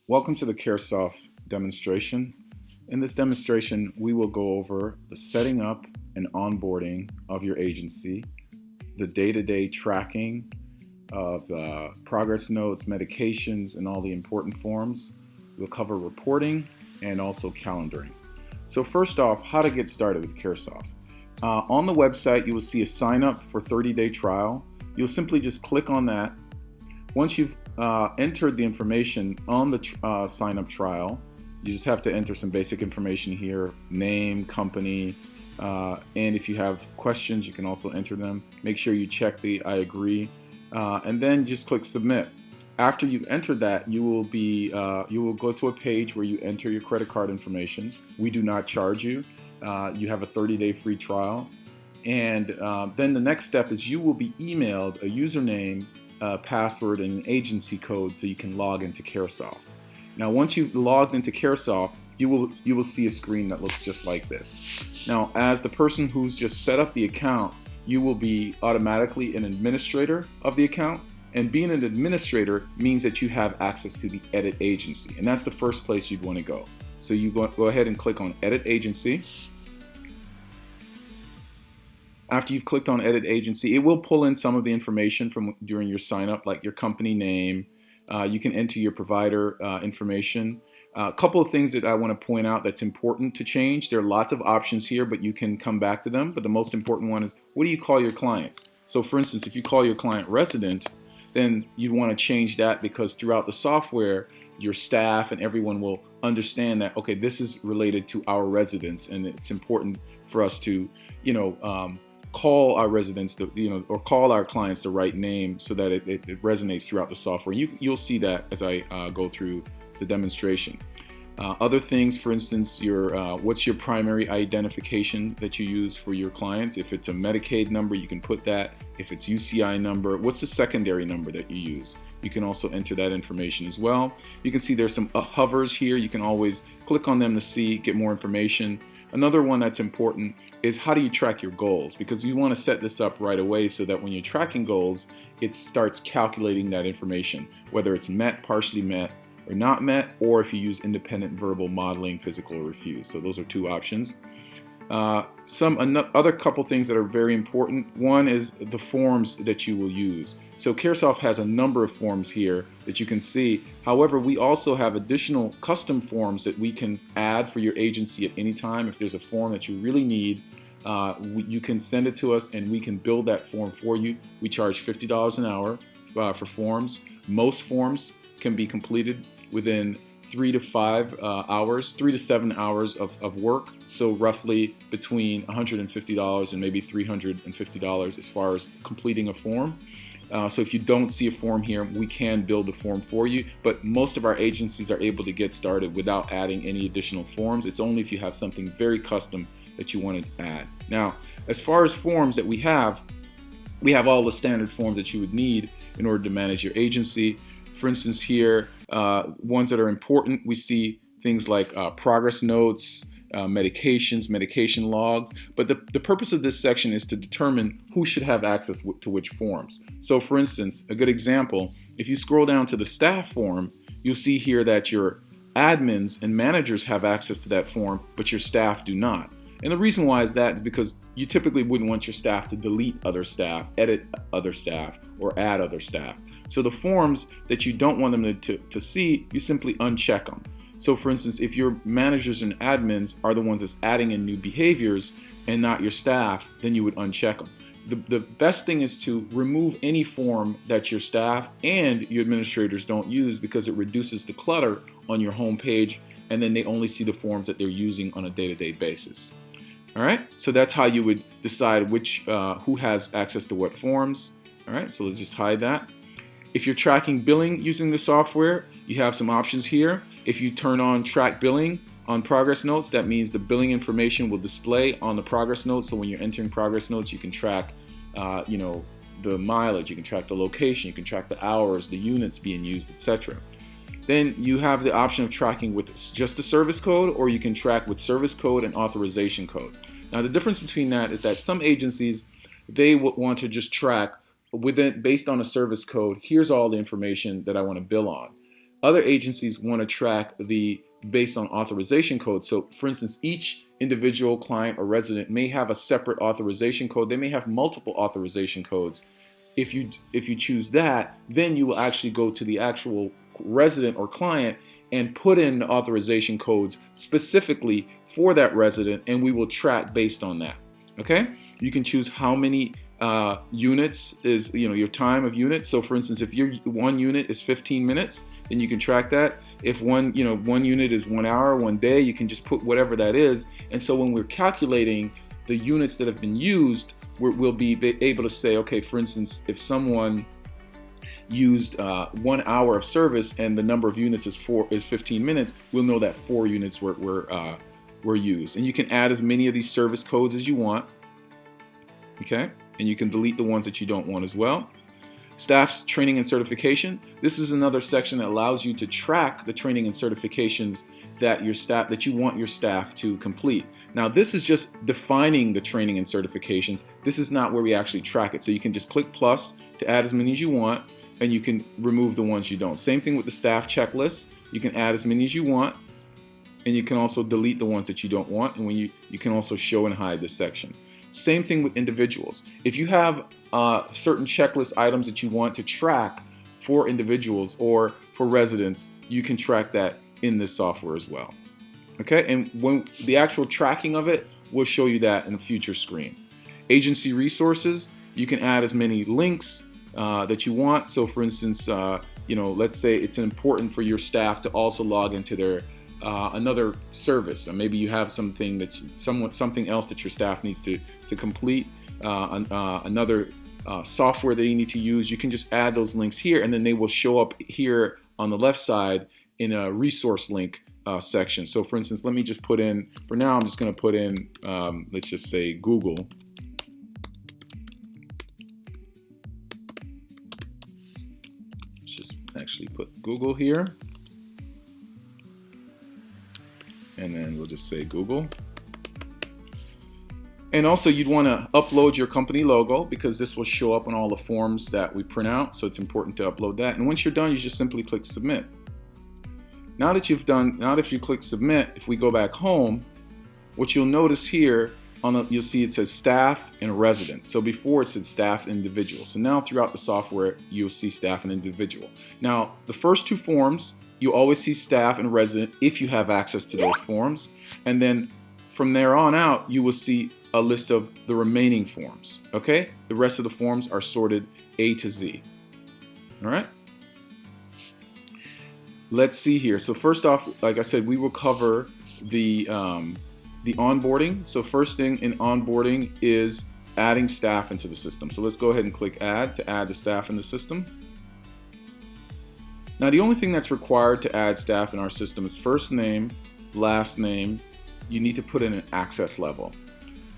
Welcome to the CareSoft demonstration. In this demonstration, we will go over the setting up and onboarding of your agency, the day-to-day tracking of progress notes, medications, and all the important forms. We'll cover reporting and also calendaring. So first off, how to get started with CareSoft. On the website, you will see a sign up for 30-day trial. You'll simply just click on that. Once you've entered the information on the sign-up trial, you just have to enter some basic information here, name, company, and if you have questions, you can also enter them. Make sure you check the I agree, and then just click submit. After you've entered that, you will go to a page where you enter your credit card information. We do not charge you. You have a 30-day free trial, and then the next step is you will be emailed a username, password, and an agency code so you can log into CareSoft. Now, once you've logged into CareSoft, you will see a screen that looks just like this. Now, as the person who's just set up the account, you will be automatically an administrator of the account, and being an administrator means that you have access to the Edit Agency, and that's the first place you'd want to go. So you go ahead and click on Edit Agency. After you've clicked on Edit Agency, it will pull in some of the information from during your sign up, like your company name. You can enter your provider information. A couple of things that I want to point out that's important to change. There are lots of options here, but you can come back to them. But the most important one is, what do you call your clients? So for instance, if you call your client resident, then you'd want to change that, because throughout the software, your staff and everyone will understand that, okay, this is related to our residents, and it's important for us to, call our residents, or call our clients the right name so that it resonates throughout the software. You'll see that as I go through the demonstration. Other things, for instance, what's your primary identification that you use for your clients? If it's a Medicaid number, you can put that. If it's UCI number, what's the secondary number that you use? You can also enter that information as well. You can see there's some hovers here. You can always click on them to get more information. Another one that's important is, how do you track your goals? Because you want to set this up right away so that when you're tracking goals, it starts calculating that information, whether it's met, partially met, or not met, or if you use independent verbal modeling, physical, or refuse. So those are two options. Other couple things that are very important. One is the forms that you will use. So CareSoft has a number of forms here that you can see. However, we also have additional custom forms that we can add for your agency at any time. If there's a form that you really need, you can send it to us and we can build that form for you. We charge $50 an hour for forms. Most forms can be completed within 3 to 7 hours of work. So roughly between $150 and maybe $350 as far as completing a form. So if you don't see a form here, we can build a form for you, but most of our agencies are able to get started without adding any additional forms. It's only if you have something very custom that you want to add. Now, as far as forms that we have all the standard forms that you would need in order to manage your agency. For instance, here, ones that are important, we see things like progress notes, medications, medication logs. But the purpose of this section is to determine who should have access to which forms. So for instance, a good example, if you scroll down to the staff form, you'll see here that your admins and managers have access to that form, but your staff do not. And the reason why is because you typically wouldn't want your staff to delete other staff, edit other staff, or add other staff. So the forms that you don't want them to see, you simply uncheck them. So for instance, if your managers and admins are the ones that's adding in new behaviors and not your staff, then you would uncheck them. The best thing is to remove any form that your staff and your administrators don't use, because it reduces the clutter on your home page, and then they only see the forms that they're using on a day-to-day basis. All right, so that's how you would decide who has access to what forms. All right, so let's just hide that. If you're tracking billing using the software, you have some options here. If you turn on track billing on progress notes, that means the billing information will display on the progress notes. So when you're entering progress notes, you can track, the mileage, you can track the location, you can track the hours, the units being used, etc. Then you have the option of tracking with just a service code, or you can track with service code and authorization code. Now the difference between that is that some agencies, they want to just track based on a service code. Here's all the information that I want to bill on. Other agencies want to track based on authorization code. So for instance, each individual client or resident may have a separate authorization code. They may have multiple authorization codes. If you choose that, then you will actually go to the actual resident or client and put in the authorization codes specifically for that resident, and we will track based on that. Okay? You can choose how many units is, your time of units. So for instance, if your one unit is 15 minutes, then you can track that. If one unit is 1 hour, 1 day, you can just put whatever that is. And so when we're calculating the units that have been used, we'll be able to say, okay, for instance, if someone used 1 hour of service and the number of units is 15 minutes, we'll know that 4 units were used. And you can add as many of these service codes as you want. Okay, and you can delete the ones that you don't want as well. Staff's training and certification. This is another section that allows you to track the training and certifications that you want your staff to complete. Now, this is just defining the training and certifications. This is not where we actually track it. So you can just click plus to add as many as you want, and you can remove the ones you don't. Same thing with the staff checklist. You can add as many as you want, and you can also delete the ones that you don't want. And when you can also show and hide this section. Same thing with individuals. If you have certain checklist items that you want to track for individuals or for residents, you can track that in this software as well. Okay, and when the actual tracking of it, we'll show you that in a future screen. Agency resources, you can add as many links that you want. So for instance, let's say it's important for your staff to also log into their another service, and maybe you have something else that your staff needs to complete, another software that you need to use. You can just add those links here, and then they will show up here on the left side in a resource link section. So for instance, let me just put in, for now I'm just going to put in, let's just say Google. Let's just actually put Google here. And then we'll just say Google. And also you'd want to upload your company logo, because this will show up on all the forms that we print out. So it's important to upload that. And once you're done, you just simply click submit. Now that you click submit, if we go back home, what you'll notice here, you'll see it says staff and resident. So before it said staff and individual. So now throughout the software, you'll see staff and individual. Now the first 2 forms, you always see staff and resident if you have access to those forms. And then from there on out, you will see a list of the remaining forms. Okay? The rest of the forms are sorted A to Z. All right? Let's see here. So first off, like I said, we will cover the onboarding. So first thing in onboarding is adding staff into the system. So let's go ahead and click add to add the staff in the system. Now the only thing that's required to add staff in our system is first name, last name. You need to put in an access level.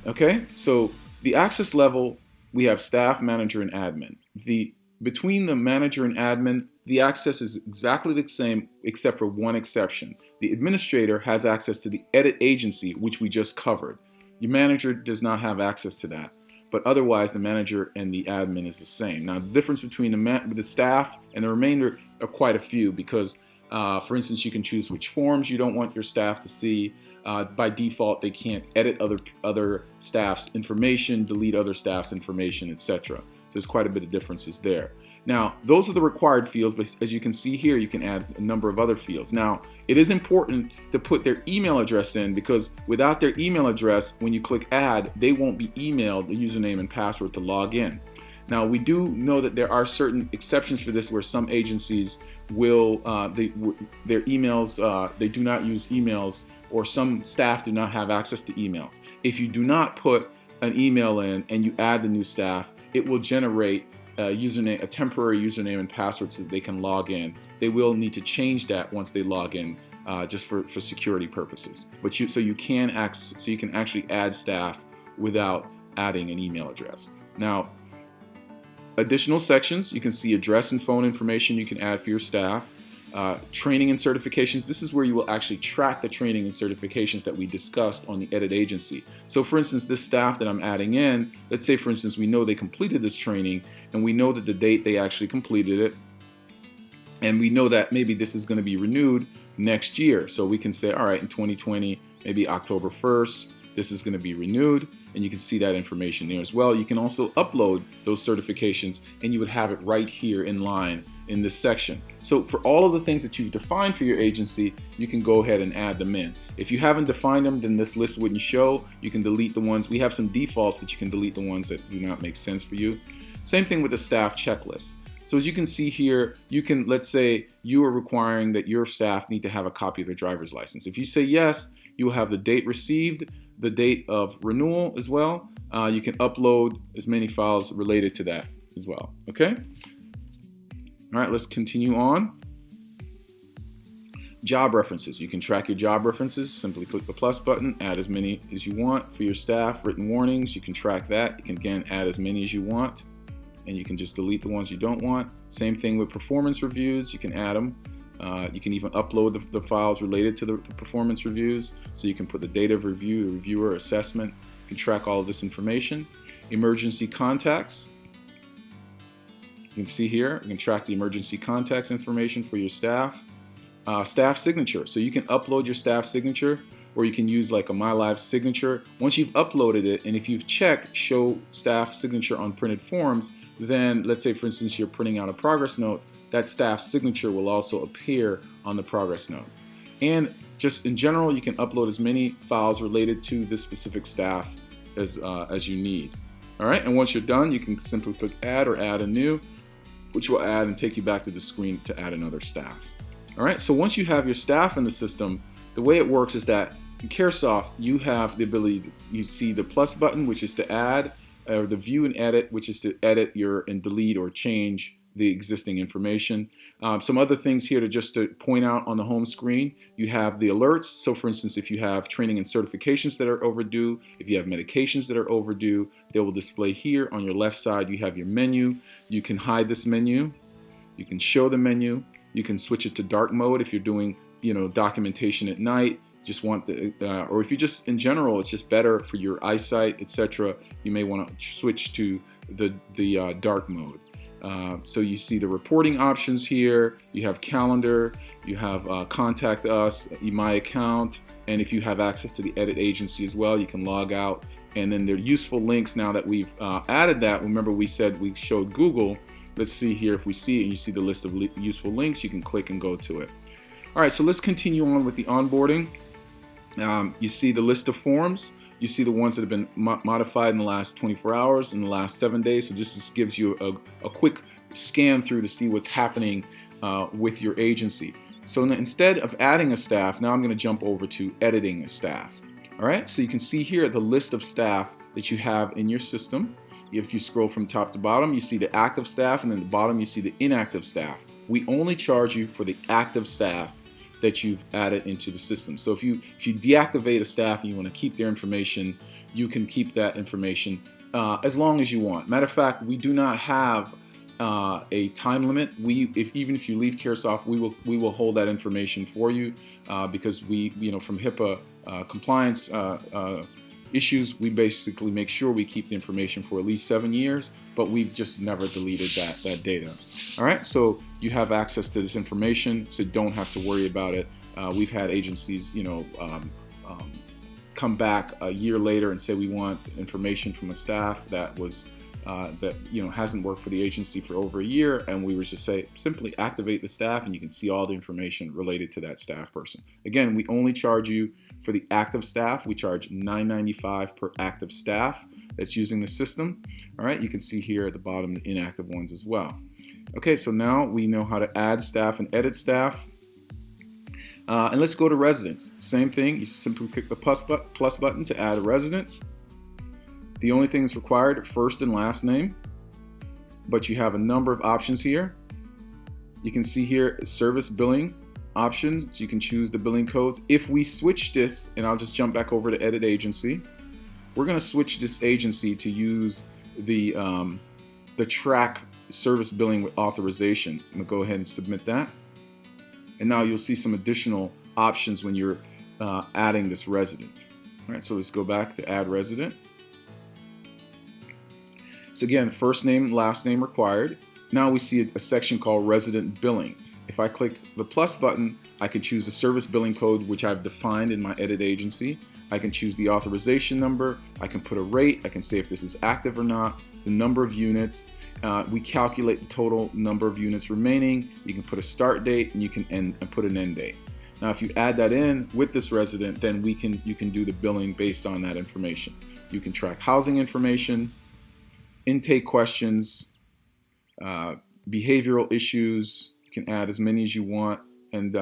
Okay, so the access level, we have staff, manager, and admin. Between the manager and admin, the access is exactly the same except for one exception. The administrator has access to the edit agency, which we just covered. Your manager does not have access to that, but otherwise the manager and the admin is the same. Now the difference between the staff and the remainder are quite a few, because for instance, you can choose which forms you don't want your staff to see. By default, they can't edit other staff's information, delete other staff's information, etc. So there's quite a bit of differences there. Now, those are the required fields, but as you can see here, you can add a number of other fields. Now, it is important to put their email address in, because without their email address, when you click add, they won't be emailed the username and password to log in. Now, we do know that there are certain exceptions for this, where some agencies will, their emails, they do not use emails, or some staff do not have access to emails. If you do not put an email in and you add the new staff, it will generate a temporary username and password so that they can log in. They will need to change that once they log in, just for security purposes. But so you can actually add staff without adding an email address. Now, additional sections, you can see address and phone information you can add for your staff. Training and certifications, this is where you will actually track the training and certifications that we discussed on the edit agency. So for instance, this staff that I'm adding in, let's say for instance we know they completed this training and we know that the date they actually completed it And we know that maybe this is going to be renewed next year. So we can say, all right, in 2020, maybe October 1st, this is going to be renewed. And you can see that information there as well. You can also upload those certifications and you would have it right here in line in this section. So for all of the things that you've defined for your agency, you can go ahead and add them in. If you haven't defined them, then this list wouldn't show. You can delete the ones. We have some defaults, but you can delete the ones that do not make sense for you. Same thing with the staff checklist. So as you can see here, you can, let's say you are requiring that your staff need to have a copy of their driver's license. If you say yes, you will have the date received, the date of renewal as well. You can upload as many files related to that as well, okay? All right, let's continue on. Job references. You can track your job references. Simply click the plus button, add as many as you want for your staff. Written warnings, you can track that. You can again add as many as you want, and you can just delete the ones you don't want. Same thing with performance reviews. You can add them. You can even upload the files related to the performance reviews. So you can put the date of review, the reviewer assessment. You can track all of this information. Emergency contacts. You can see here, you can track the emergency contacts information for your staff. Staff signature. So you can upload your staff signature, or you can use like a MyLive signature. Once you've uploaded it, and if you've checked show staff signature on printed forms, then let's say for instance you're printing out a progress note, that staff signature will also appear on the progress note. And just in general, you can upload as many files related to this specific staff as you need. All right, and once you're done, you can simply click add or add a new, which will add and take you back to the screen to add another staff. All right, so once you have your staff in the system, the way it works is that in CareSoft, you have the ability, you see the plus button, which is to add, or the view and edit, which is to edit and delete or change the existing information. Some other things here to point out on the home screen, you have the alerts. So for instance, if you have training and certifications that are overdue, if you have medications that are overdue, they will display here on your left side. You have your menu. You can hide this menu. You can show the menu. You can switch it to dark mode if you're doing, documentation at night. Just want or if you just in general, it's just better for your eyesight, etc. You may want to switch to the dark mode. So you see the reporting options here. You have calendar. You have contact us, my account, and if you have access to the edit agency as well, you can log out. And then there are useful links now that we've added that. Remember we said we showed Google. Let's see here if we see it and you see the list of useful links, you can click and go to it. All right, so let's continue on with the onboarding. You see the list of forms. You see the ones that have been modified in the last 24 hours, in the last 7 days. So this just gives you a quick scan through to see what's happening with your agency. So instead of adding a staff, now I'm going to jump over to editing a staff. All right, so you can see here the list of staff that you have in your system. If you scroll from top to bottom, you see the active staff, and then at the bottom you see the inactive staff. We only charge you for the active staff that you've added into the system. So if you deactivate a staff and you want to keep their information, you can keep that information as long as you want. Matter of fact, we do not have a time limit. Even if you leave CareSoft, we will hold that information for you because we, from HIPAA compliance issues, we basically make sure we keep the information for at least 7 years, but we've just never deleted that data. All right, so you have access to this information, so don't have to worry about it. We've had agencies, come back a year later and say we want information from a staff that was hasn't worked for the agency for over a year, and we would just say simply activate the staff and you can see all the information related to that staff person. Again, we only charge you for the active staff. We charge $9.95 per active staff that's using the system. All right, you can see here at the bottom the inactive ones as well. Okay, so now we know how to add staff and edit staff. And let's go to residents. Same thing, you simply click the plus button to add a resident. The only thing that's required, first and last name, but you have a number of options here. You can see here service billing options. You can choose the billing codes. If we switch this, and I'll just jump back over to edit agency, we're going to switch this agency to use the track service billing with authorization. I'm going to go ahead and submit that. And now you'll see some additional options when you're adding this resident. All right, so let's go back to add resident. So again, first name, last name required. Now we see a section called resident billing. if I click the plus button, I can choose the service billing code, which I've defined in my edit agency. I can choose the authorization number. I can put a rate. I can say if this is active or not, the number of units. We calculate the total number of units remaining. You can put a start date and you can put an end date. Now, if you add that in with this resident, then you can do the billing based on that information. You can track housing information, intake questions, behavioral issues. You can add as many as you want, and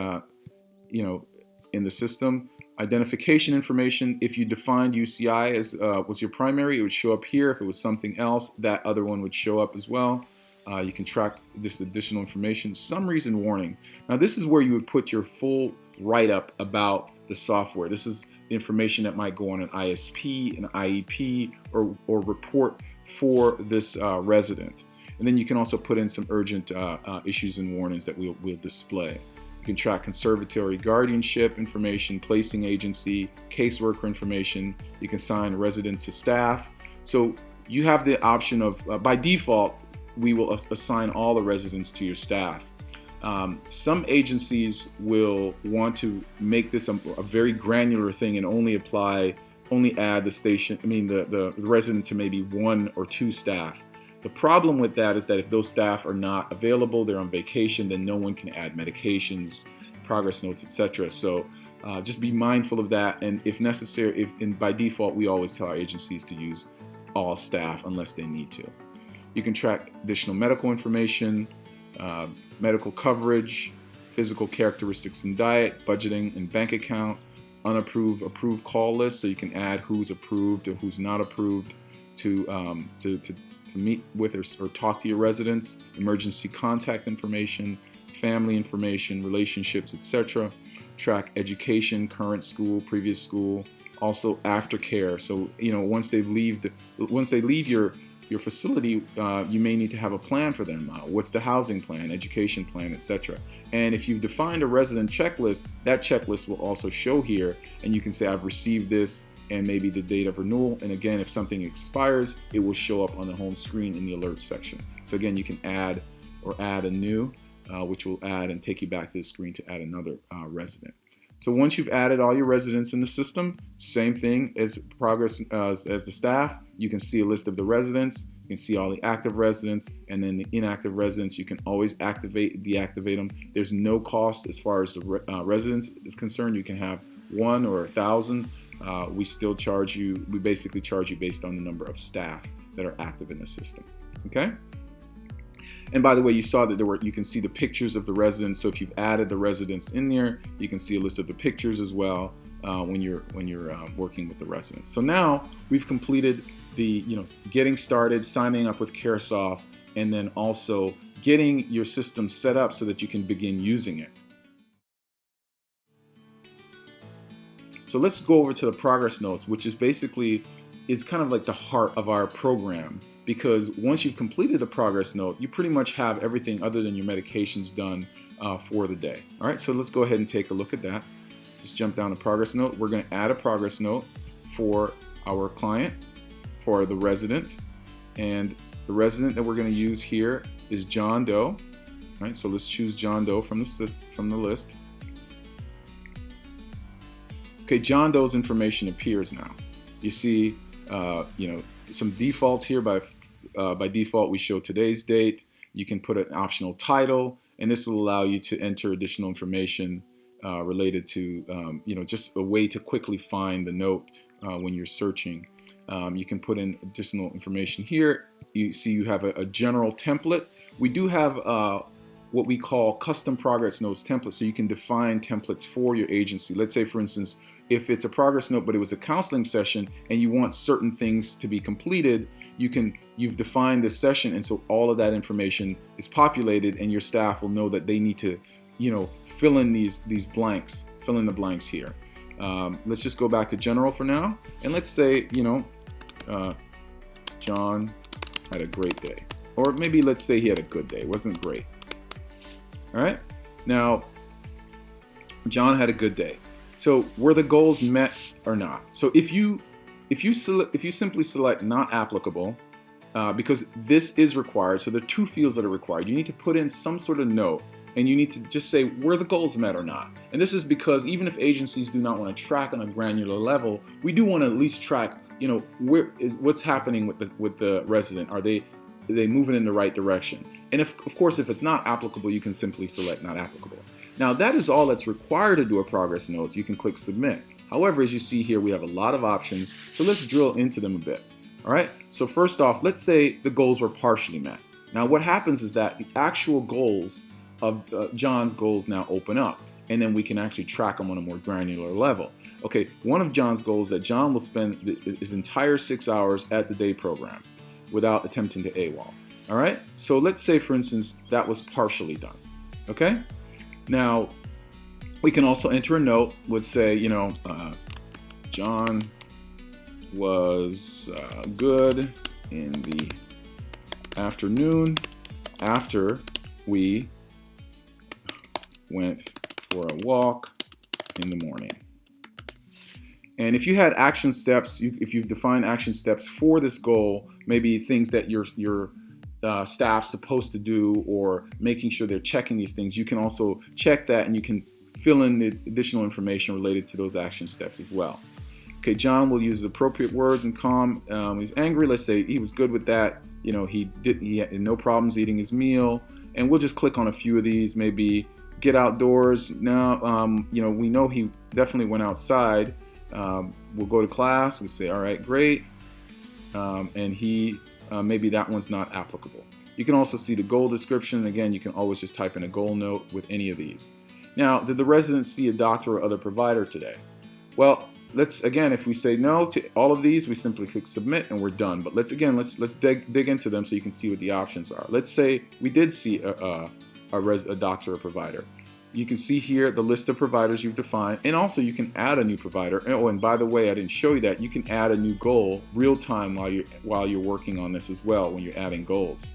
in the system. Identification information. If you defined UCI as was your primary, it would show up here. If it was something else, that other one would show up as well. You can track this additional information. Summary and warning. Now, this is where you would put your full write-up about the software. This is the information that might go on an ISP, an IEP, or report for this resident. And then you can also put in some urgent issues and warnings that we'll display. You can track conservatory guardianship information, placing agency, caseworker information. You can assign residents to staff. So you have the option of, by default, we will assign all the residents to your staff. Some agencies will want to make this a very granular thing and only add the resident to maybe 1 or 2 staff. The problem with that is that if those staff are not available, they're on vacation, then no one can add medications, progress notes, etc. So just be mindful of that. And if necessary, by default, we always tell our agencies to use all staff unless they need to. You can track additional medical information, medical coverage, physical characteristics and diet, budgeting and bank account, unapproved, approved call list, so you can add who's approved or who's not approved to meet with or talk to your residents, emergency contact information, family information, relationships, etc. Track education, current school, previous school, also aftercare. So once they leave your facility, you may need to have a plan for them. What's the housing plan, education plan, etc. And if you've defined a resident checklist, that checklist will also show here, and you can say I've received this and maybe the date of renewal. And again, if something expires, it will show up on the home screen in the alert section. So again, you can add a new, which will add and take you back to the screen to add another resident. So once you've added all your residents in the system, same thing as progress as the staff, you can see a list of the residents, you can see all the active residents, and then the inactive residents, you can always activate, deactivate them. There's no cost as far as the residents is concerned. You can have 1 or 1,000. We basically charge you based on the number of staff that are active in the system, okay? And by the way, you saw that you can see the pictures of the residents. So if you've added the residents in there, you can see a list of the pictures as well when you're working with the residents. So now we've completed the getting started, signing up with CareSoft, and then also getting your system set up so that you can begin using it. So let's go over to the progress notes, which is kind of like the heart of our program. Because once you've completed the progress note, you pretty much have everything other than your medications done for the day. All right, so let's go ahead and take a look at that. Just jump down to progress note. We're going to add a progress note for our client, for the resident. And the resident that we're going to use here is John Doe. All right, so let's choose John Doe from the list. Okay, John Doe's information appears now. You see, some defaults here. By default, we show today's date. You can put an optional title, and this will allow you to enter additional information related to, just a way to quickly find the note when you're searching. You can put in additional information here. You see you have a general template. We do have what we call custom progress notes templates, so you can define templates for your agency. Let's say, for instance, if it's a progress note, but it was a counseling session and you want certain things to be completed, you've defined this session, and so all of that information is populated, and your staff will know that they need to, fill in these blanks, fill in the blanks here. Let's just go back to general for now, and let's say, John had a great day, or maybe let's say he had a good day. It wasn't great. All right. Now, John had a good day. So were the goals met or not? So if you simply select not applicable, because this is required, so there are 2 fields that are required. You need to put in some sort of note and you need to just say were the goals met or not. And this is because even if agencies do not want to track on a granular level, we do want to at least track, what's happening with the resident. Are they moving in the right direction? And of course, if it's not applicable, you can simply select not applicable. Now that is all that's required to do a progress note. You can click submit. However, as you see here, we have a lot of options. So let's drill into them a bit. All right. So first off, let's say the goals were partially met. Now what happens is that the actual goals of John's goals now open up, and then we can actually track them on a more granular level. Okay, one of John's goals that John will spend his entire 6 hours at the day program without attempting to AWOL. All right, so let's say, for instance, that was partially done. Okay, now we can also enter a note with, say, John was good in the afternoon after we went for a walk in the morning. And if you had action steps, if you've defined action steps for this goal, maybe things that your staff's supposed to do, or making sure they're checking these things, you can also check that, and you can fill in the additional information related to those action steps as well. Okay, John will use appropriate words and calm. He's angry. Let's say he was good with that. He had no problems eating his meal. And we'll just click on a few of these. Maybe get outdoors. Now, we know he definitely went outside. We'll go to class. We say, all right, great. And he maybe that one's not applicable. You can also see the goal description. Again, you can always just type in a goal note with any of these. Now, did the resident see a doctor or other provider today? Well, if we say no to all of these, we simply click submit and we're done. But let's dig into them so you can see what the options are. Let's say we did see a doctor or provider. You can see here the list of providers you've defined, and also you can add a new provider. Oh, and by the way, I didn't show you that. You can add a new goal real time while you're working on this as well when you're adding goals.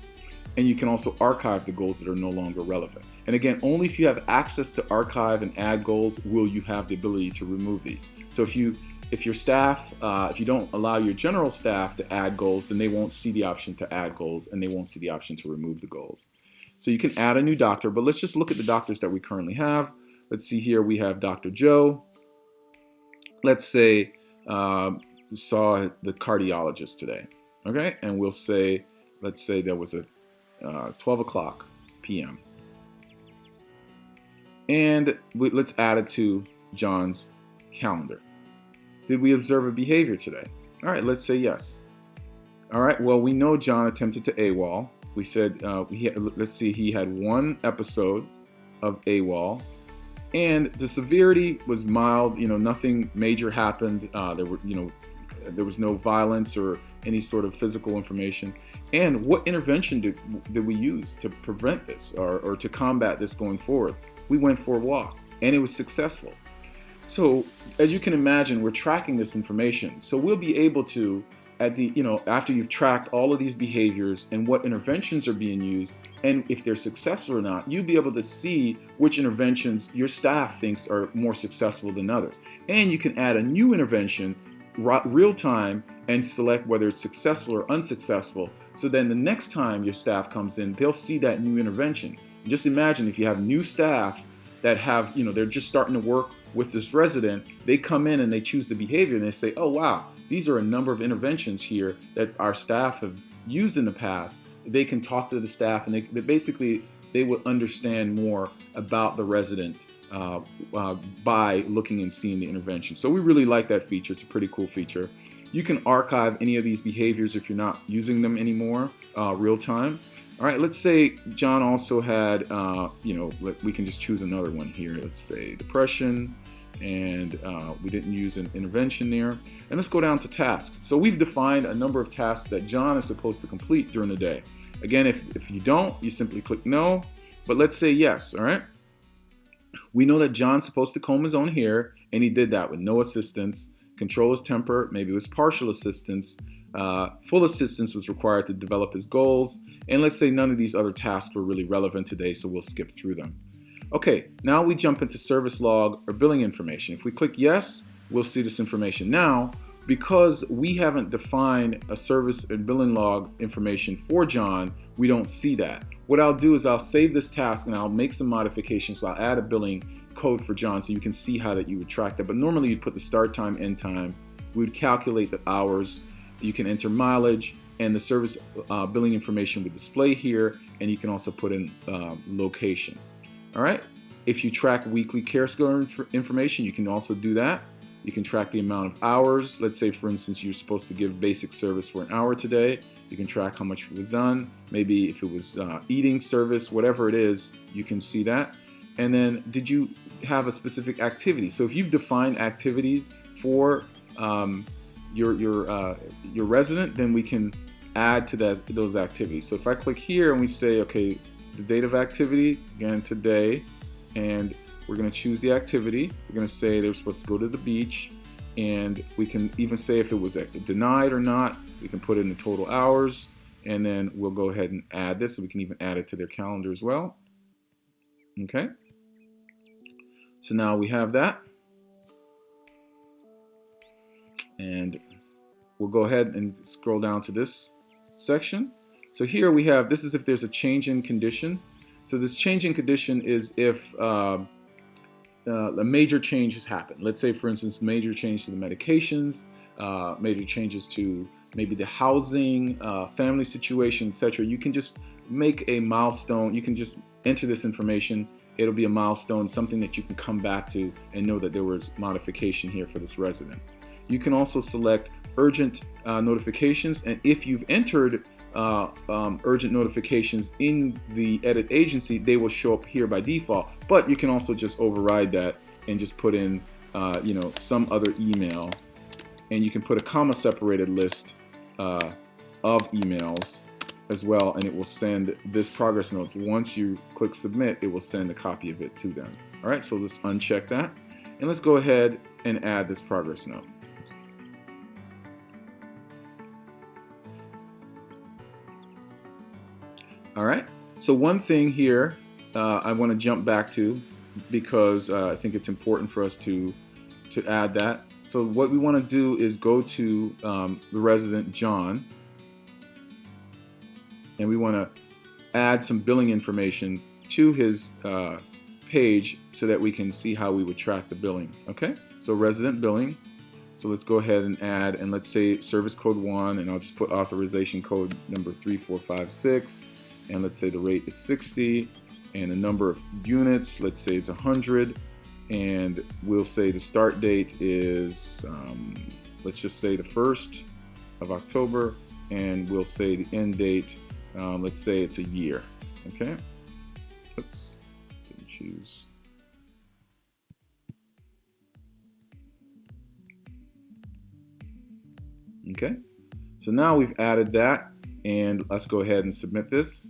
And you can also archive the goals that are no longer relevant. And again, only if you have access to archive and add goals will you have the ability to remove these. So if your staff, if you don't allow your general staff to add goals, then they won't see the option to add goals, and they won't see the option to remove the goals. So you can add a new doctor, but let's just look at the doctors that we currently have. Let's see here, we have Dr. Joe. Let's say we saw the cardiologist today, okay? And let's say there was a 12 o'clock p.m. And let's add it to John's calendar. Did we observe a behavior today? All right, let's say yes. All right, well, we know John attempted to AWOL. We said, let's see, he had one episode of AWOL, and the severity was mild. Nothing major happened. There was no violence or any sort of physical information. And what intervention did we use to prevent this or to combat this going forward? We went for a walk, and it was successful. So as you can imagine, we're tracking this information. So we'll be able to, after you've tracked all of these behaviors and what interventions are being used, and if they're successful or not, you'll be able to see which interventions your staff thinks are more successful than others. And you can add a new intervention real time and select whether it's successful or unsuccessful. So then the next time your staff comes in, they'll see that new intervention. Just imagine if you have new staff that have, they're just starting to work with this resident, they come in and they choose the behavior and they say, oh wow, these are a number of interventions here that our staff have used in the past. They can talk to the staff, and they will understand more about the resident by looking and seeing the intervention. So we really like that feature. It's a pretty cool feature. You can archive any of these behaviors if you're not using them anymore real time. All right, let's say John also had, we can just choose another one here. Let's say depression, and we didn't use an intervention there. And let's go down to tasks. So we've defined a number of tasks that John is supposed to complete during the day. Again, if you don't, you simply click no, but let's say yes, all right? We know that John's supposed to comb his own hair, and he did that with no assistance. Control his temper, maybe it was partial assistance. Full assistance was required to develop his goals. And let's say none of these other tasks were really relevant today, so we'll skip through them. Okay, now we jump into service log or billing information. If we click yes, we'll see this information. Now, because we haven't defined a service and billing log information for John, we don't see that. what I'll do is I'll save this task and I'll make some modifications. So I'll add a billing code for John so you can see how that you would track that. But normally you put the start time, end time. We would calculate the hours. You can enter mileage, and the service billing information would display here, and you can also put in location. All right. If you track weekly care score information, you can also do that. You can track the amount of hours. Let's say, for instance, you're supposed to give basic service for an hour today. You can track how much was done. Maybe if it was eating service, whatever it is, you can see that. And then, did you have a specific activity? So if you've defined activities for your resident, then we can add to those activities. So if I click here and we say, okay, the date of activity, again, today, and we're going to choose the activity. We're going to say they're supposed to go to the beach, and we can even say if it was denied or not. We can put in the total hours, and then we'll go ahead and add this, so we can even add it to their calendar as well. Okay. So now we have that, and we'll go ahead and scroll down to this section. So here we have, this is if there's a change in condition. So this change in condition is if a major change has happened. Let's say, for instance, major change to the medications, major changes to maybe the housing, family situation, etc. You can just make a milestone. You can just enter this information. It'll be a milestone, something that you can come back to and know that there was modification here for this resident. You can also select urgent notifications, and if you've entered urgent notifications in the edit agency, they will show up here by default. But you can also just override that and just put in some other email, and you can put a comma separated list of emails as well, and it will send this progress notes. Once you click submit, it will send a copy of it to them. All right, so let's uncheck that, and let's go ahead and add this progress note. All right, so one thing here I want to jump back to, because I think it's important for us to add that. So what we want to do is go to the resident John, and we want to add some billing information to his page so that we can see how we would track the billing. Okay, so resident billing. So let's go ahead and add, and let's say service code 1, and I'll just put authorization code number 3456, and let's say the rate is 60, and the number of units, let's say it's 100, and we'll say the start date is, let's just say the 1st of October, and we'll say the end date, let's say it's a year. Okay, oops, didn't choose. Okay, so now we've added that, and let's go ahead and submit this.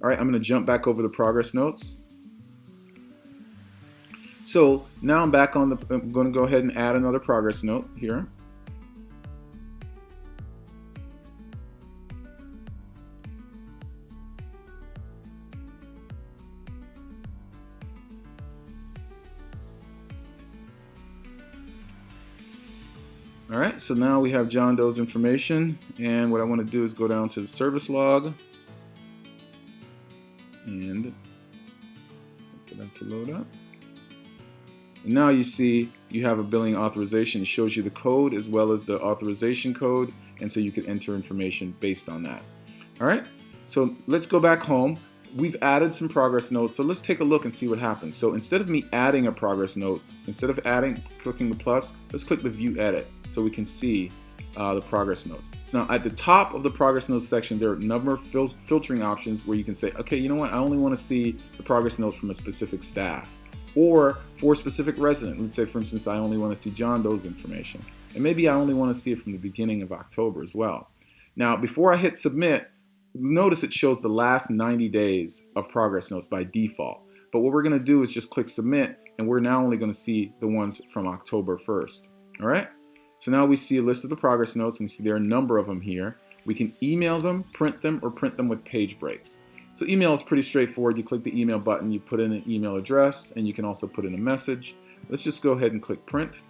All right, I'm going to jump back over the progress notes. So now I'm back on I'm going to go ahead and add another progress note here. All right, so now we have John Doe's information, and what I want to do is go down to the service log, and wait for that to load up. And now you see you have a billing authorization. It shows you the code as well as the authorization code, and so you can enter information based on that. All right, so let's go back home. We've added some progress notes, so let's take a look and see what happens. So instead of me adding a progress notes, instead of clicking the plus, let's click the view edit so we can see the progress notes. So now at the top of the progress notes section, there are a number of filtering options where you can say, okay, you know what, I only want to see the progress notes from a specific staff, or for a specific resident. Let's say, for instance, I only want to see John Doe's information, and maybe I only want to see it from the beginning of October as well. Now, before I hit submit, notice it shows the last 90 days of progress notes by default. But what we're going to do is just click submit, and we're now only going to see the ones from October 1st. All right? So now we see a list of the progress notes, and we see there are a number of them here. We can email them, or print them with page breaks. So email is pretty straightforward. You click the email button, you put in an email address, and you can also put in a message. Let's just go ahead and click print.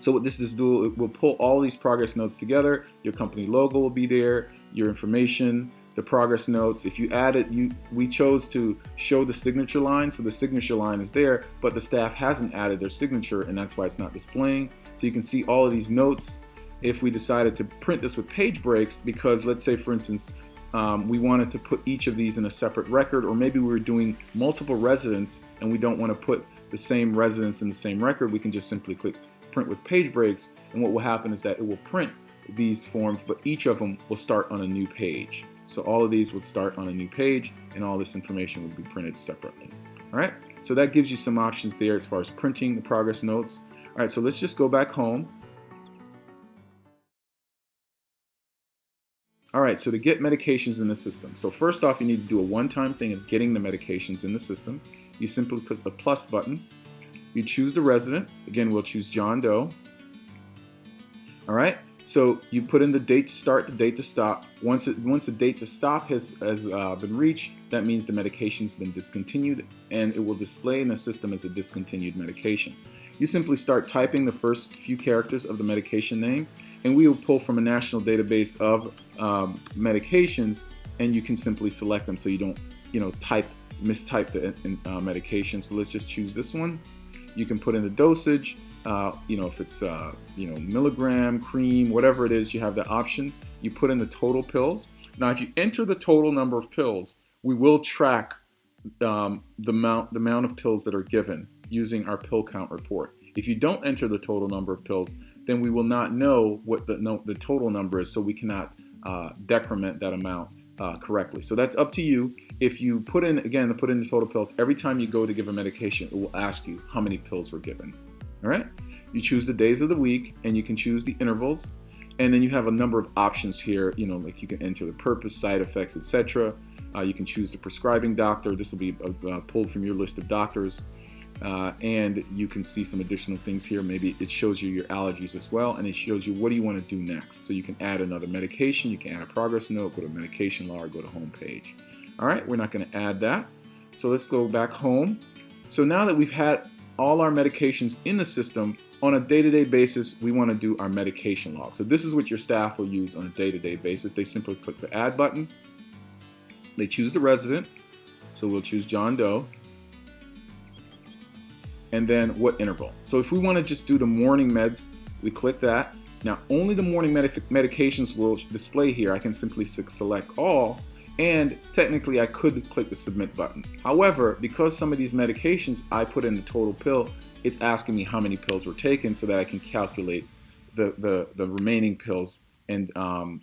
So what this is do, it will pull all these progress notes together. Your company logo will be there, your information, the progress notes. If you add it, we chose to show the signature line, so the signature line is there, but the staff hasn't added their signature, and that's why it's not displaying. So you can see all of these notes. If we decided to print this with page breaks, because let's say, for instance, we wanted to put each of these in a separate record, or maybe we were doing multiple residents and we don't want to put the same residents in the same record, we can just simply click print with page breaks, and what will happen is that it will print these forms, but each of them will start on a new page. So all of these would start on a new page, and all this information would be printed separately. All right, so that gives you some options there as far as printing the progress notes. All right, so let's just go back home. All right, so to get medications in the system. So first off, you need to do a one-time thing of getting the medications in the system. You simply click the plus button. You choose the resident. Again, we'll choose John Doe. All right, so you put in the date to start, the date to stop. Once the date to stop has been reached, that means the medication's been discontinued, and it will display in the system as a discontinued medication. You simply start typing the first few characters of the medication name, and we will pull from a national database of medications, and you can simply select them so you don't, mistype the medication. So let's just choose this one. You can put in the dosage, if it's milligram, cream, whatever it is, you have the option. You put in the total pills. Now, if you enter the total number of pills, we will track the amount of pills that are given using our pill count report. If you don't enter the total number of pills, then we will not know what the total number is, so we cannot decrement that amount correctly. So that's up to you. If you put in the total pills, every time you go to give a medication, it will ask you how many pills were given. All right? You choose the days of the week, and you can choose the intervals, and then you have a number of options here. Like you can enter the purpose, side effects, etc. You can choose the prescribing doctor. This will be pulled from your list of doctors. And you can see some additional things here. Maybe it shows you your allergies as well, and it shows you what do you want to do next. So you can add another medication, you can add a progress note, go to medication log, go to home page. All right, we're not going to add that. So let's go back home. So now that we've had all our medications in the system, on a day-to-day basis, we want to do our medication log. So this is what your staff will use on a day-to-day basis. They simply click the add button. They choose the resident. So we'll choose John Doe. And then what interval. So if we want to just do the morning meds, we click that. Now only the morning medications will display here. I can simply select all, and technically I could click the submit button. However, because some of these medications I put in the total pill, it's asking me how many pills were taken so that I can calculate the remaining pills and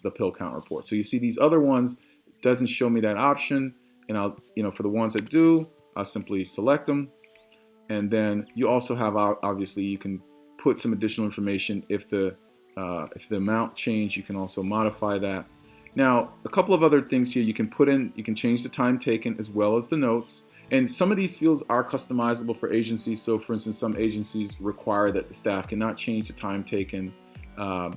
the pill count report. So you see these other ones, it doesn't show me that option, and I'll, for the ones that do, I'll simply select them. And then you also have, obviously, you can put some additional information. If the amount changed, you can also modify that. Now, a couple of other things here you can put in. You can change the time taken as well as the notes. And some of these fields are customizable for agencies. So, for instance, some agencies require that the staff cannot change the time taken. So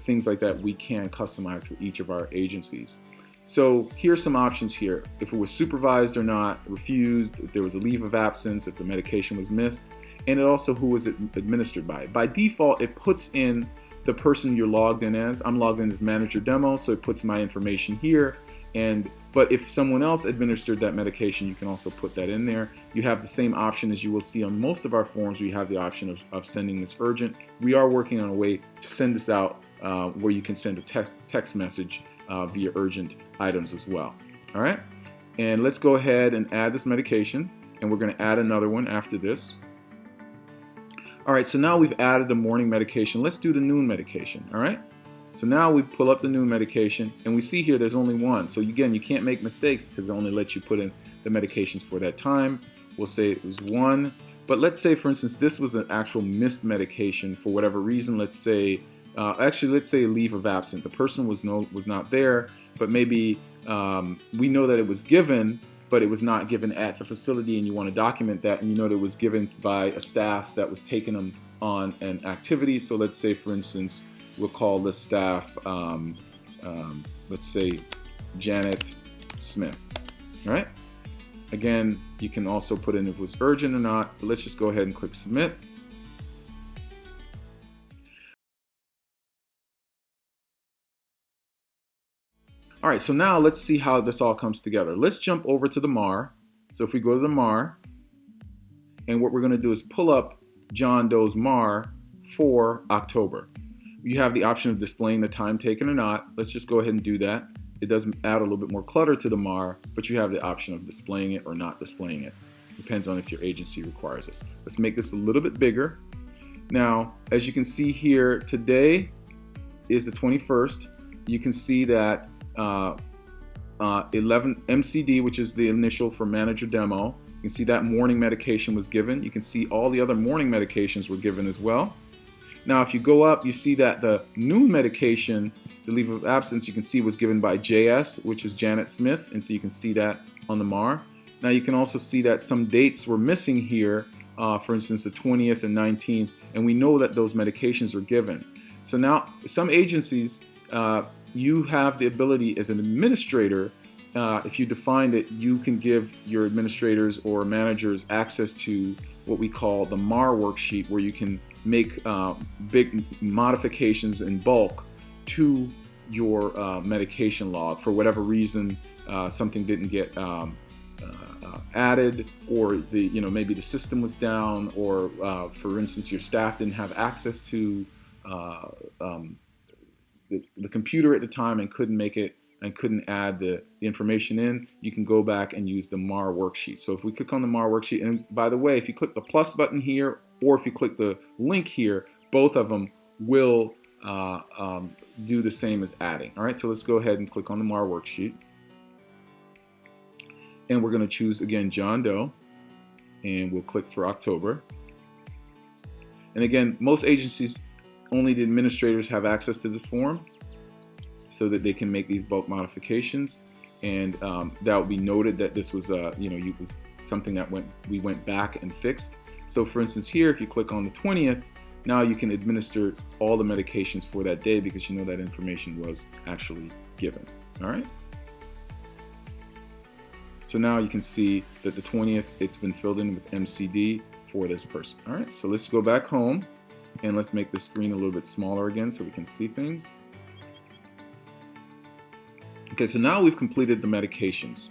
things like that we can customize for each of our agencies. So here's some options here. If it was supervised or not, refused, if there was a leave of absence, if the medication was missed, and it also who was it administered by. By default, it puts in the person you're logged in as. I'm logged in as manager demo, so it puts my information here. But if someone else administered that medication, you can also put that in there. You have the same option as you will see on most of our forms. We have the option of sending this urgent. We are working on a way to send this out where you can send a text message via urgent items as well. All right, and let's go ahead and add this medication, and we're going to add another one after this. All right, so now we've added the morning medication. Let's do the noon medication. All right, so now we pull up the noon medication, and we see here there's only one. So again, you can't make mistakes because it only lets you put in the medications for that time. We'll say it was one, but let's say, for instance, this was an actual missed medication for whatever reason. Let's say let's say a leave of absence. The person was not there, but maybe we know that it was given, but it was not given at the facility, and you want to document that, and you know that it was given by a staff that was taking them on an activity. So let's say, for instance, we'll call this staff, let's say Janet Smith. All right. Again, you can also put in if it was urgent or not, but let's just go ahead and click submit. All right, so now let's see how this all comes together. Let's jump over to the MAR. So if we go to the MAR, and what we're going to do is pull up John Doe's MAR for October. You have the option of displaying the time taken or not. Let's just go ahead and do that. It does add a little bit more clutter to the MAR, but you have the option of displaying it or not displaying it. Depends on if your agency requires it. Let's make this a little bit bigger. Now, as you can see here, today is the 21st. You can see that 11 MCD, which is the initial for manager demo. You can see that morning medication was given. You can see all the other morning medications were given as well. Now, if you go up, you see that the noon medication, the leave of absence, you can see was given by JS, which is Janet Smith, and so you can see that on the MAR. Now, you can also see that some dates were missing here, for instance, the 20th and 19th, and we know that those medications were given. So now, some agencies, you have the ability as an administrator, if you define that you can give your administrators or managers access to what we call the MAR worksheet, where you can make big modifications in bulk to your medication log. For whatever reason, something didn't get added, or maybe the system was down, or for instance, your staff didn't have access to the computer at the time and couldn't make it and couldn't add the information in, you can go back and use the MAR worksheet. So if we click on the MAR worksheet, and by the way, if you click the plus button here, or if you click the link here, both of them will do the same as adding. All right, so let's go ahead and click on the MAR worksheet. And we're going to choose, again, John Doe, and we'll click for October. And again, most agencies, only the administrators have access to this form so that they can make these bulk modifications. And that will be noted that this was, something that we went back and fixed. So for instance, here, if you click on the 20th, now you can administer all the medications for that day because you know that information was actually given. All right. So now you can see that the 20th, it's been filled in with MCD for this person. All right, so let's go back home and let's make the screen a little bit smaller again so we can see things. Okay, so now we've completed the medications.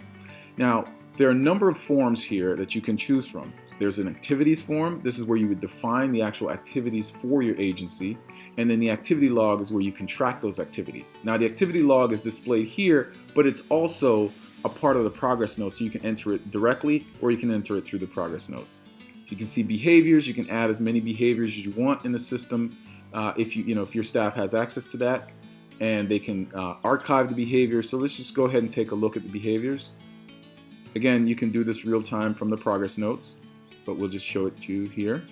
Now, there are a number of forms here that you can choose from. There's an activities form. This is where you would define the actual activities for your agency. And then the activity log is where you can track those activities. Now, the activity log is displayed here, but it's also a part of the progress notes, so you can enter it directly or you can enter it through the progress notes. You can see behaviors. You can add as many behaviors as you want in the system if your staff has access to that, and they can archive the behaviors. So let's just go ahead and take a look at the behaviors. Again, you can do this real time from the progress notes, but we'll just show it to you here.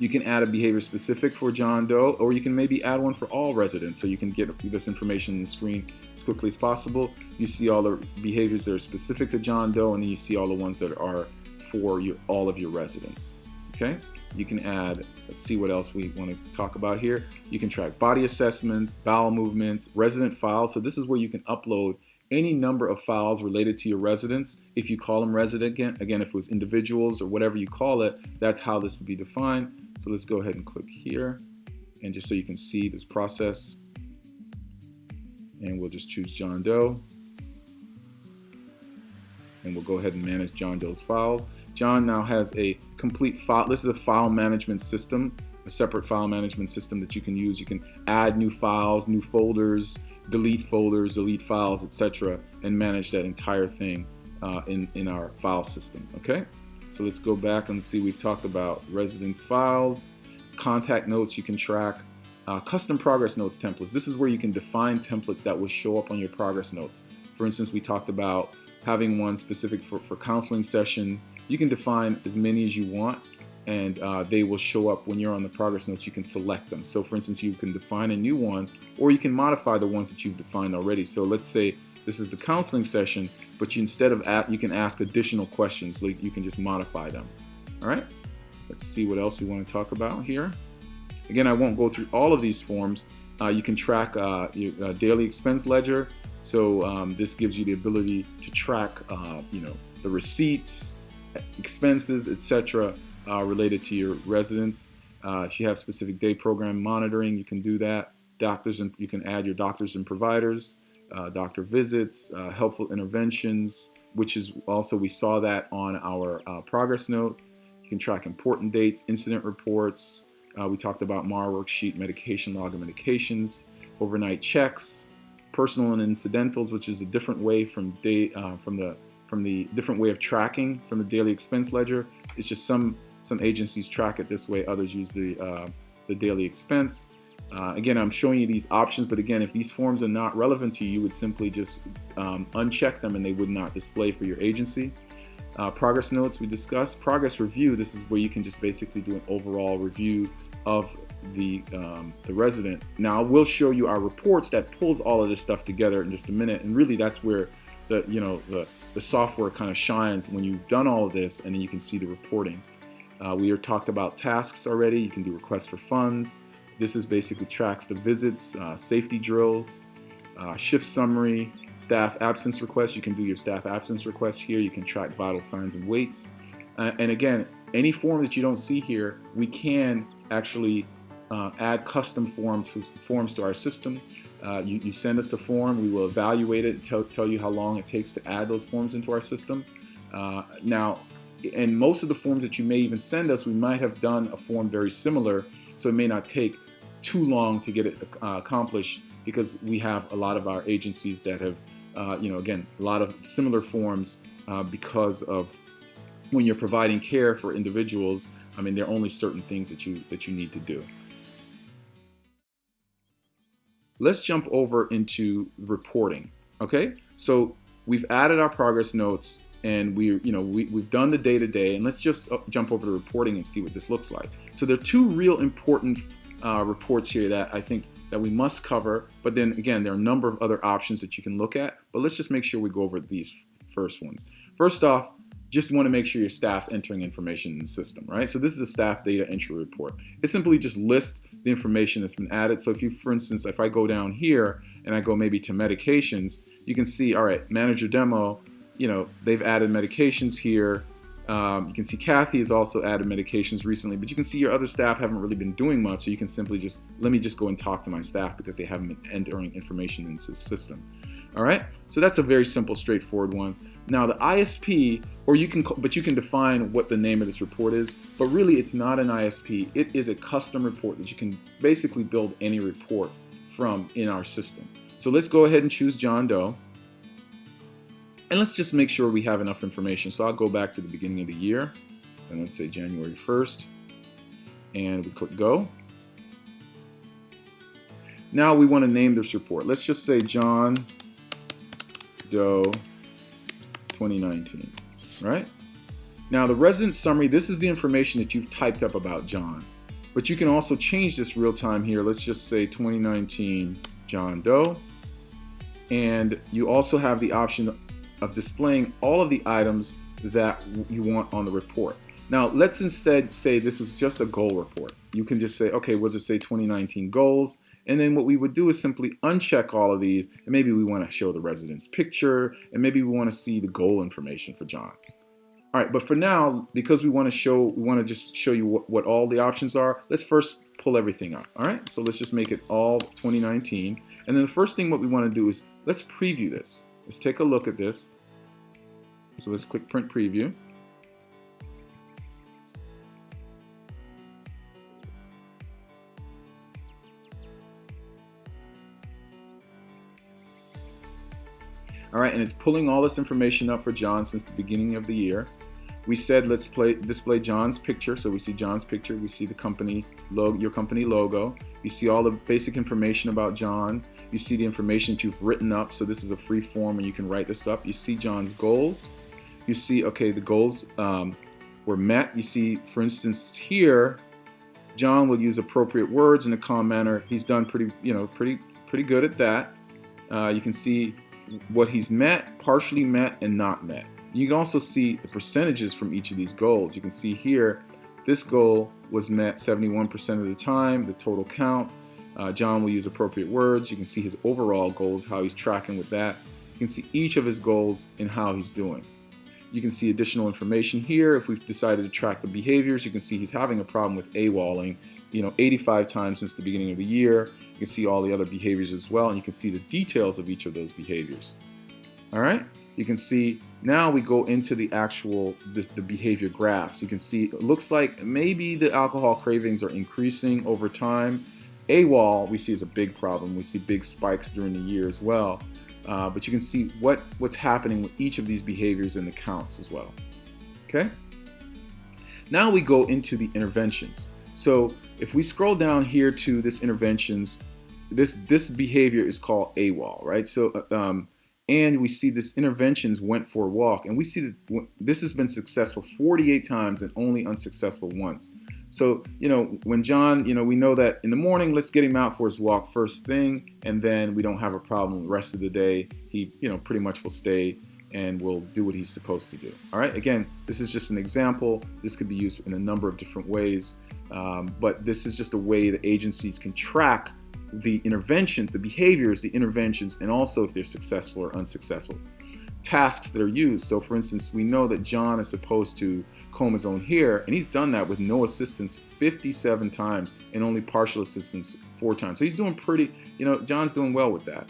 You can add a behavior specific for John Doe, or you can maybe add one for all residents so you can get this information on the screen as quickly as possible. You see all the behaviors that are specific to John Doe, and then you see all the ones that are for all of your residents. Okay? You can add, let's see what else we want to talk about here. You can track body assessments, bowel movements, resident files. So this is where you can upload any number of files related to your residents. If you call them resident, again, if it was individuals or whatever you call it, that's how this would be defined. So let's go ahead and click here, and just so you can see this process, and we'll just choose John Doe, and we'll go ahead and manage John Doe's files. John now has a complete file. This is a file management system, a separate file management system that you can use. You can add new files, new folders, delete files, etc., and manage that entire thing in our file system. Okay. So let's go back and see, we've talked about resident files, contact notes you can track, custom progress notes templates. This is where you can define templates that will show up on your progress notes. For instance, we talked about having one specific for counseling session. You can define as many as you want, and they will show up when you're on the progress notes. You can select them. So for instance, you can define a new one, or you can modify the ones that you've defined already. So let's say this is the counseling session, but you can ask additional questions. Like you can just modify them. All right. Let's see what else we want to talk about here. Again, I won't go through all of these forms. You can track your daily expense ledger. So this gives you the ability to track, the receipts, expenses, etc., related to your residents. If you have specific day program monitoring, you can do that. doctors, and you can add your doctors and providers, doctor visits, helpful interventions, which is also, we saw that on our progress note. You can track important dates, incident reports. We talked about MAR worksheet, medication log of medications, overnight checks, personal and incidentals, which is a different way from the different way of tracking from the daily expense ledger. It's just some agencies track it this way, others use the daily expense. Again, I'm showing you these options, but again, if these forms are not relevant to you, you would simply just uncheck them and they would not display for your agency. Progress notes we discussed. Progress review, this is where you can just basically do an overall review of the resident. Now, we'll show you our reports that pulls all of this stuff together in just a minute, and really that's where the software kind of shines, when you've done all of this and then you can see the reporting. We talked about tasks already. You can do requests for funds. This is basically tracks the visits, safety drills, shift summary, staff absence requests. You can do your staff absence requests here. You can track vital signs and weights. And again, any form that you don't see here, we can actually add custom forms to our system. You send us a form, we will evaluate it, tell you how long it takes to add those forms into our system. Now, and most of the forms that you may even send us, we might have done a form very similar, so it may not take too long to get it accomplished, because we have a lot of our agencies that have, again, a lot of similar forms because of when you're providing care for individuals. I mean, there are only certain things that you need to do. Let's jump over into reporting. Okay, so we've added our progress notes, and we've done the day-to-day, and let's just jump over to reporting and see what this looks like. So there are two real important reports here that I think that we must cover, but then again, there are a number of other options that you can look at, but let's just make sure we go over these first ones. First off, just want to make sure your staff's entering information in the system, right? So this is a staff data entry report. It simply just lists the information that's been added. So if you, for instance, if I go down here and I go maybe to medications, you can see, all right, manager demo, they've added medications here. You can see Kathy has also added medications recently, but you can see your other staff haven't really been doing much, so you can simply just, let me just go and talk to my staff because they haven't been entering information into the system. All right, so that's a very simple, straightforward one. Now the ISP, you can define what the name of this report is, but really it's not an ISP. It is a custom report that you can basically build any report from in our system. So let's go ahead and choose John Doe. And let's just make sure we have enough information. So I'll go back to the beginning of the year, and let's say January 1st, and we click go. Now we want to name this report. Let's just say John Doe 2019, right? Now the resident summary, this is the information that you've typed up about John, but you can also change this real time here. Let's just say 2019 John Doe, and you also have the option of displaying all of the items that you want on the report. Now let's instead say this was just a goal report. You can just say, okay, we'll just say 2019 goals. And then what we would do is simply uncheck all of these, and maybe we want to show the resident's picture, and maybe we want to see the goal information for John. All right, but for now, because we want to just show you what all the options are, let's first pull everything up. All right, so let's just make it all 2019. And then the first thing what we want to do is let's preview this. Let's take a look at this. So let's click print preview. All right, and it's pulling all this information up for John since the beginning of the year. We said let's display John's picture, so we see John's picture, we see the company logo, your company logo. You see all the basic information about John. You see the information that you've written up, so this is a free form and you can write this up. You see John's goals. You see, okay, the goals were met. You see, for instance, here, John will use appropriate words in a calm manner. He's done pretty good at that. You can see what he's met, partially met, and not met. You can also see the percentages from each of these goals. You can see here, this goal was met 71% of the time, the total count. John will use appropriate words. You can see his overall goals, how he's tracking with that. You can see each of his goals and how he's doing. You can see additional information here. If we've decided to track the behaviors, you can see he's having a problem with AWOLing. 85 times since the beginning of the year. You can see all the other behaviors as well, and you can see the details of each of those behaviors. All right, you can see now we go into the actual the behavior graphs. You can see it looks like maybe the alcohol cravings are increasing over time. AWOL we see is a big problem. We see big spikes during the year as well. But you can see what's happening with each of these behaviors in the counts as well. Okay. Now we go into the interventions. So if we scroll down here to this interventions, this behavior is called AWOL, right? So and we see this interventions went for a walk, and we see that this has been successful 48 times and only unsuccessful once. So, when John, we know that in the morning, let's get him out for his walk first thing, and then we don't have a problem the rest of the day. He, pretty much will stay and will do what he's supposed to do. All right. Again, this is just an example. This could be used in a number of different ways, but this is just a way that agencies can track the interventions, the behaviors, the interventions, and also if they're successful or unsuccessful. Tasks that are used. So for instance, we know that John is supposed to comb his own hair, and he's done that with no assistance 57 times and only partial assistance 4 times. So he's doing pretty, John's doing well with that.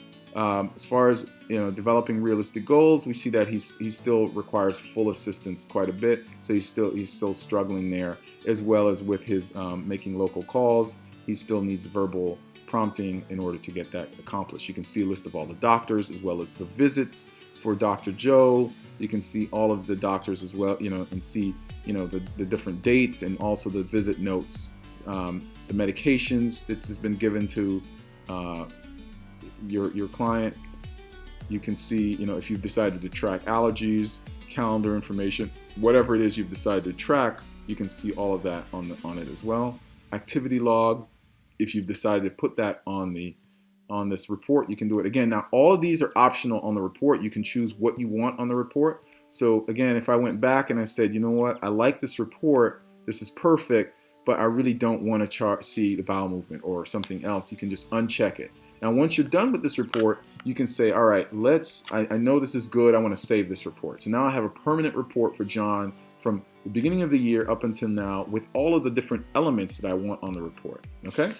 As far as developing realistic goals, we see that he still requires full assistance quite a bit. So he's still struggling there, as well as with his making local calls. He still needs verbal prompting in order to get that accomplished. You can see a list of all the doctors as well as the visits for Dr. Joe. You can see all of the doctors as well, and see the different dates and also the visit notes, the medications that has been given to your client. You can see, if you've decided to track allergies, calendar information, whatever it is you've decided to track, you can see all of that on it as well. Activity log, if you've decided to put that on this report, you can do it. Again, now all of these are optional on the report. You can choose what you want on the report. So again, if I went back and I said, you know what, I like this report, this is perfect, but I really don't want to see the bowel movement or something else, you can just uncheck it. Now, once you're done with this report, you can say, all right, I know this is good, I want to save this report. So now I have a permanent report for John from the beginning of the year up until now with all of the different elements that I want on the report, okay?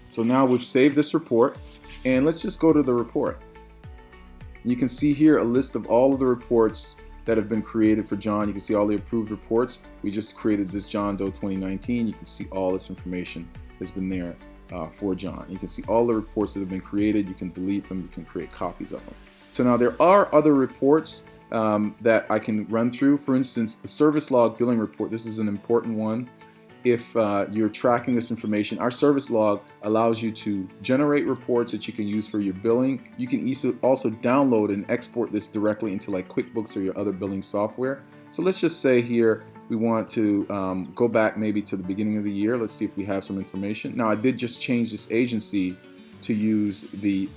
So now we've saved this report, and let's just go to the report. You can see here a list of all of the reports that have been created for John. You can see all the approved reports. We just created this John Doe 2019. You can see all this information has been there for John. You can see all the reports that have been created. You can delete them. You can create copies of them. So now there are other reports that I can run through. For instance, the service log billing report. This is an important one. If you're tracking this information, our service log allows you to generate reports that you can use for your billing. You can also download and export this directly into like QuickBooks or your other billing software. So let's just say here we want to go back maybe to the beginning of the year. Let's see if we have some information. Now I did just change this agency to use the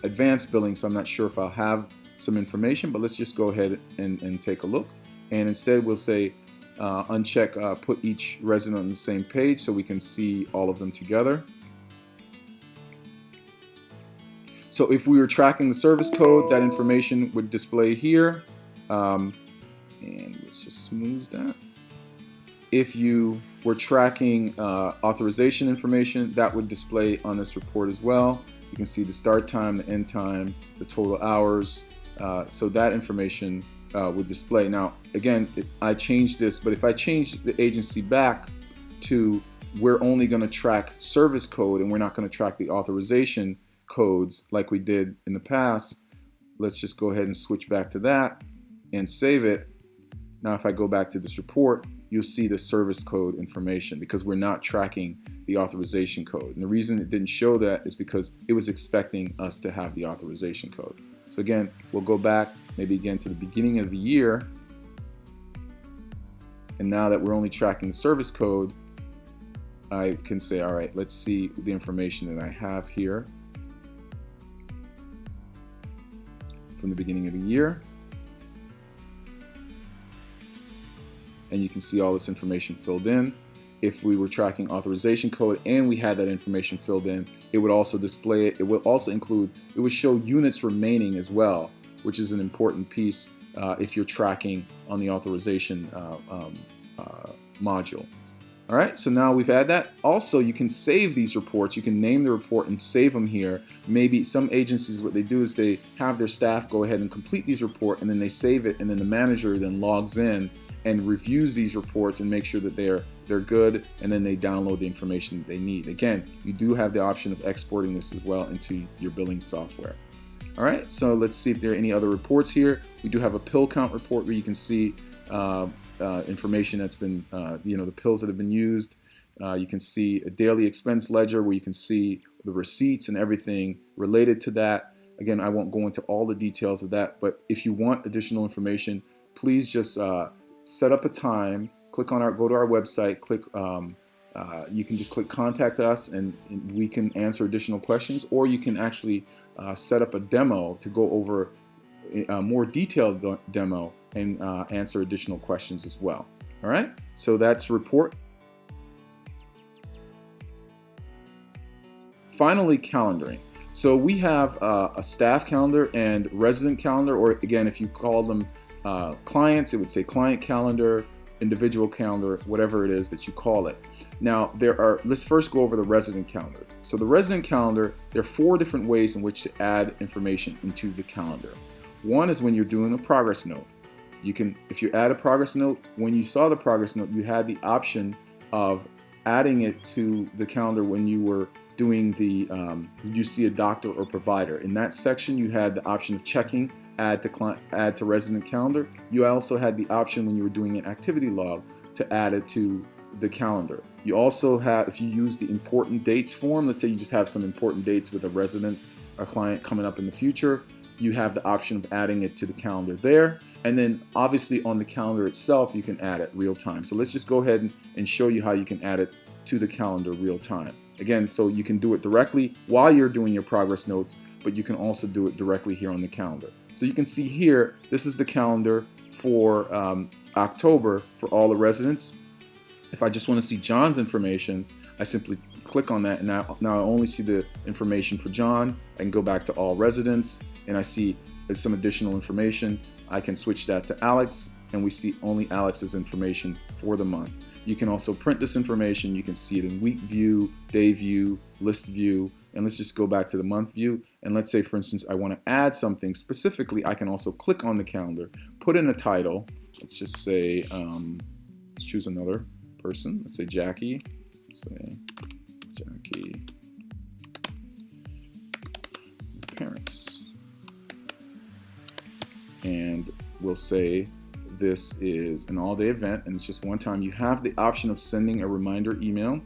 advanced billing, so I'm not sure if I'll have some information, but let's just go ahead and take a look. And instead we'll say uncheck put each resident on the same page so we can see all of them together. So if we were tracking the service code, that information would display here. And let's just smooth that. If you were tracking authorization information, that would display on this report as well. You can see the start time, the end time, the total hours. So that information would display. Now, again, I changed this, but if I change the agency back to we're only going to track service code and we're not going to track the authorization codes like we did in the past, let's just go ahead and switch back to that and save it. Now, if I go back to this report, you'll see the service code information because we're not tracking the authorization code. And the reason it didn't show that is because it was expecting us to have the authorization code. So again, we'll go back maybe again to the beginning of the year. And now that we're only tracking the service code, I can say, all right, let's see the information that I have here from the beginning of the year. And you can see all this information filled in. If we were tracking authorization code and we had that information filled in, it would also display it. It will also include, it would show units remaining as well, which is an important piece if you're tracking on the authorization module. All right, so now we've added that. Also, you can save these reports. You can name the report and save them here. Maybe some agencies, what they do is they have their staff go ahead and complete these reports, and then they save it, and then the manager then logs in and reviews these reports and make sure that they're good, and then they download the information that they need. Again, you do have the option of exporting this as well into your billing software. All right, so let's see if there are any other reports here. We do have a pill count report where you can see information that's been, the pills that have been used. You can see a daily expense ledger where you can see the receipts and everything related to that. Again, I won't go into all the details of that, but if you want additional information, please just set up a time, go to our website, you can just click contact us, and we can answer additional questions, or you can actually set up a demo to go over a more detailed demo and answer additional questions as well. All right, so that's report. Finally, calendaring. So we have a staff calendar and resident calendar, or again, if you call them clients, it would say client calendar, individual calendar, whatever it is that you call it. Now, let's first go over the resident calendar. So the resident calendar, there are 4 different ways in which to add information into the calendar. One is when you're doing a progress note. If you add a progress note, when you saw the progress note, you had the option of adding it to the calendar when you were doing did you see a doctor or provider? In that section, you had the option of checking add to resident calendar. You also had the option when you were doing an activity log to add it to the calendar. You also have, if you use the important dates form, let's say you just have some important dates with a resident or client coming up in the future, you have the option of adding it to the calendar there. And then obviously on the calendar itself, you can add it real time. So let's just go ahead and show you how you can add it to the calendar real time. Again, so you can do it directly while you're doing your progress notes, but you can also do it directly here on the calendar. So you can see here, this is the calendar for October for all the residents. If I just want to see John's information, I simply click on that, and now I only see the information for John. I can go back to all residents, and I see there's some additional information. I can switch that to Alex, and we see only Alex's information for the month. You can also print this information. You can see it in week view, day view, list view, and let's just go back to the month view. And let's say, for instance, I want to add something specifically. I can also click on the calendar, put in a title. Let's just say, let's choose another person. Let's say Jackie. Let's say Jackie parents. And we'll say this is an all-day event, and it's just one time. You have the option of sending a reminder email.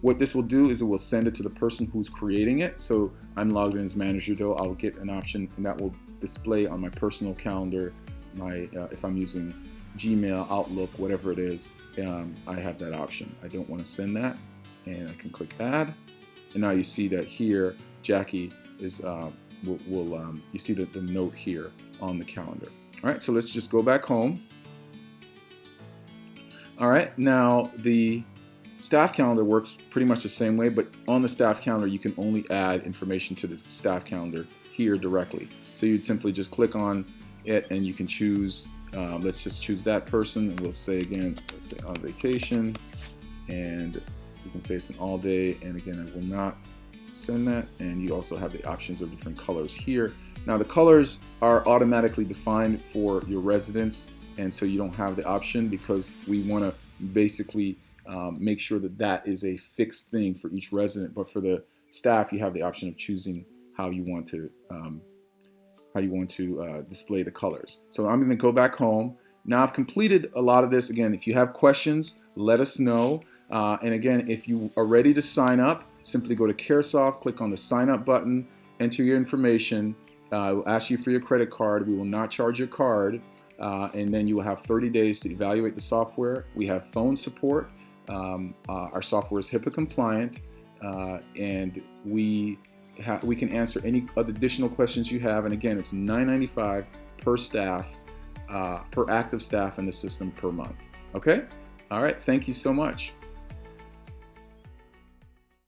What this will do is it will send it to the person who's creating it. So I'm logged in as manager, though. I'll get an option, and that will display on my personal calendar. If I'm using Gmail, Outlook, whatever it is, I have that option. I don't want to send that, and I can click add. And now you see that here, Jackie is you see the note here on the calendar. All right, so let's just go back home. All right, now the staff calendar works pretty much the same way, but on the staff calendar, you can only add information to the staff calendar here directly. So you'd simply just click on it, and you can choose, let's just choose that person, and we'll say again, let's say on vacation, and you can say it's an all day, and again, I will not send that. And you also have the options of different colors here. Now the colors are automatically defined for your residents, and so you don't have the option because we want to basically make sure that that is a fixed thing for each resident. But for the staff, you have the option of choosing how you want to display the colors. So I'm going to go back home. Now I've completed a lot of this. Again, if you have questions, let us know. And again, if you are ready to sign up, simply go to CareSoft, click on the sign up button, enter your information. We'll ask you for your credit card. We will not charge your card. And then you will have 30 days to evaluate the software. We have phone support. Our software is HIPAA compliant, and we can answer any additional questions you have. And again, it's $9.95 per staff, per active staff in the system per month. Okay? All right. Thank you so much.